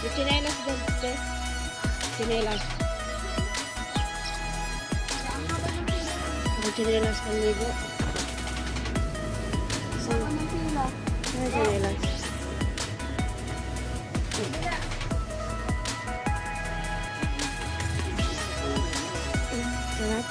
May chinelas dyan, te. Chinelas. May chinelas kang ligo. Saan? May chinelas. Sarap.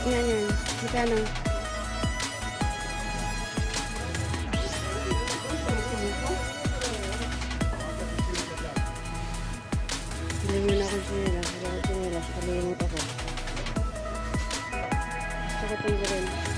Yan yan. Magkano? Hindi mo na ako sinilas. Hindi ako sinilas. Kalimut ako. Gusto ko tanggalin.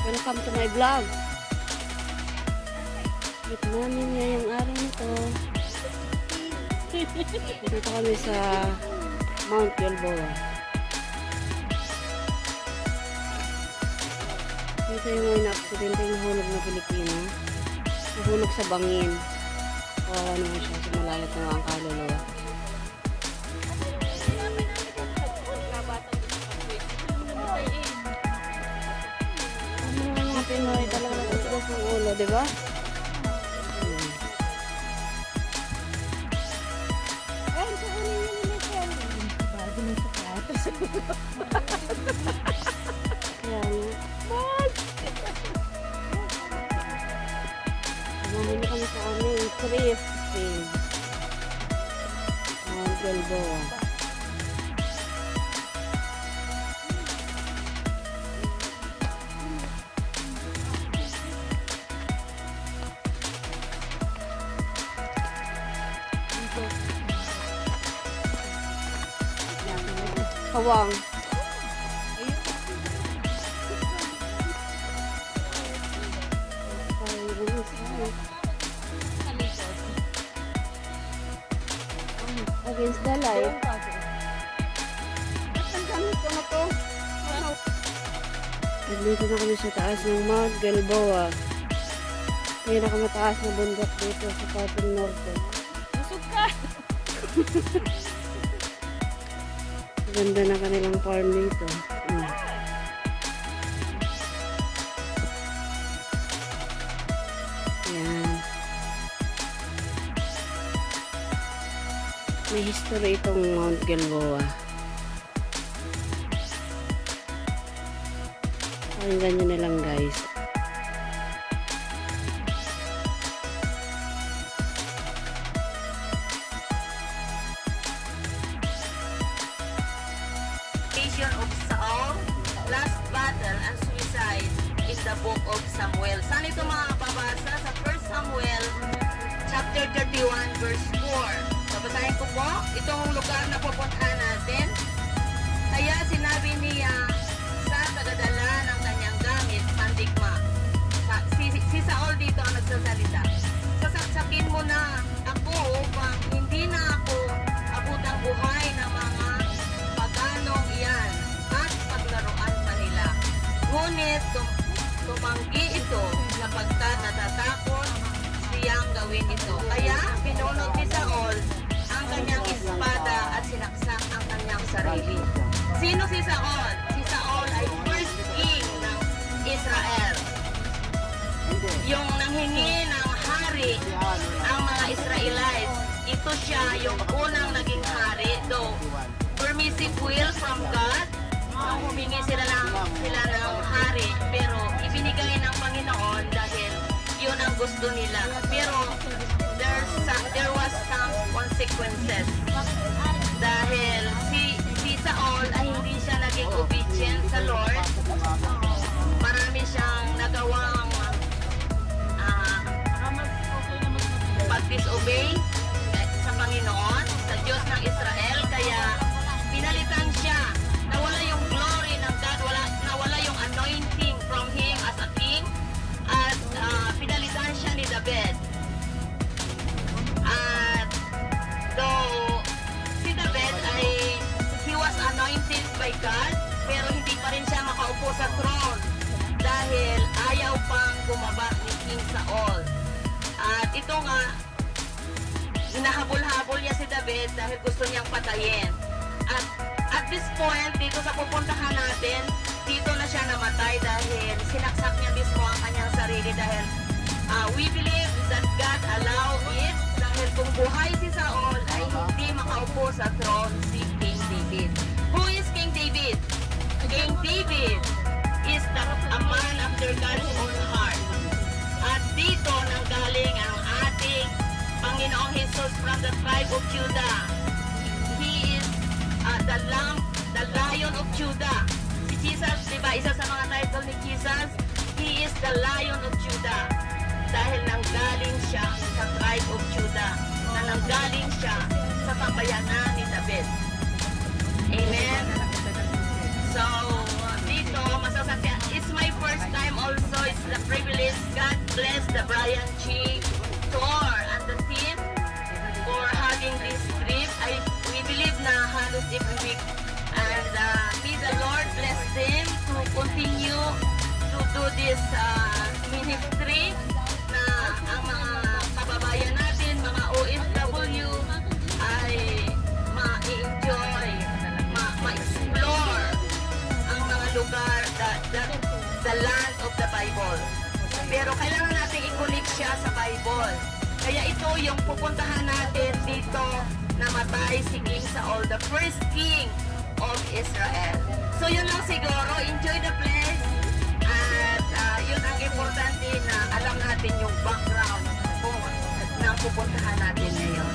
Welcome to my vlog. Meet namin ngayong araw nito. Dito kami sa Mount Gilboa. Dito yung mga na-aksidente yung nahulog na Pilipino. Nahulog sa bangin. Kawawa naman siya sa malayat na ang kaluluwa. Pinoy talaga natutulas ng ulo, di ba? Ay, kukunin niyo na ito. Bago na sa patas. Kaya nga. Mahuli kami sa aming thrifting. Mount Gilboa. Kawang. Against the light. Nandito na kami sa taas ng Mount Gilboa. Pinakamataas na bundok dito sa Patong Norte. Busog ka! Ganda na kanilang farm dito. Ayan. May history itong Mount Gilboa. Pakinggan nyo na lang guys. Of Saul, last battle and suicide in the book of Samuel. Saan ito mga babasa? Sa 1 Samuel chapter 31 verse 4. Babasahin ko po, itong lugar na pupuntahan natin. Kaya sinabi niya sa tagadala ng kanyang gamit, pandigma. Si Saul dito ang nagsasalita. Sasaksakin mo na ako upang hindi na ako abutang buhay ng mga paganong iyan at paglaruan pa nila. Ngunit tumanggi ito sapagkat natatakot siyang gawin ito. Kaya pinunot ni Saul ang kanyang espada at sinaksak ang kanyang sarili. Sino si Saul? Si Saul ay first king ng Israel. Yung nanghingi ng hari ang mga Israelites. Ito siya yung unang naging hari. Though permissive will from God, humingi sila ng hari, pero ibinigay ng Panginoon dahil yun ang gusto nila. Pero there was some consequences. Dahil si Saul ay hindi siya naging obedient sa Lord. Marami siyang nagawang pag-disobey sa Panginoon, sa Diyos ng Israel. Kaya pinalitan siya. Nawala yung glory ng God, nawala yung anointing from him as a king. At pinalitan siya ni David. At though si David ay he was anointed by God, pero hindi pa rin siya makaupo sa throne dahil ayaw pang bumaba ni King Saul. At ito nga, hinahabol-habol niya si David dahil gusto niyang patayin. At this point, dito sa pupuntahan natin, dito na siya namatay dahil sinaksak niya mismo ang kanyang sarili dahil we believe that God allow it dahil kung buhay si Saul ay hindi makaupo sa throne si King David. Who is King David? King David is a man after God's own heart. At dito nanggaling ang ating Panginoong Jesus from the tribe of Judah. He is the Lion of Judah. Si Jesus, di ba, isa sa mga title ni Jesus, He is the Lion of Judah. Dahil nanggaling siya sa tribe of Judah, na nanggaling siya sa pambayanan ni David. Amen? So, dito, masasabi, it's my first time also, it's the privilege. God bless the Brian G. Tour and the team for having this trip. We believe na halos every week. And may the Lord bless them to continue to do this ministry na ang mga kababayan natin, mga OFW ay ma-enjoy, ma-explore ang mga lugar, the land of the Bible. Pero kailangan natin i-connect siya sa Bible. Kaya ito yung pupuntahan natin dito, namatay si King Saul, the first king of Israel. So yun lang siguro, enjoy the place. At yun ang importante na alam natin yung background ng pupuntahan natin ngayon.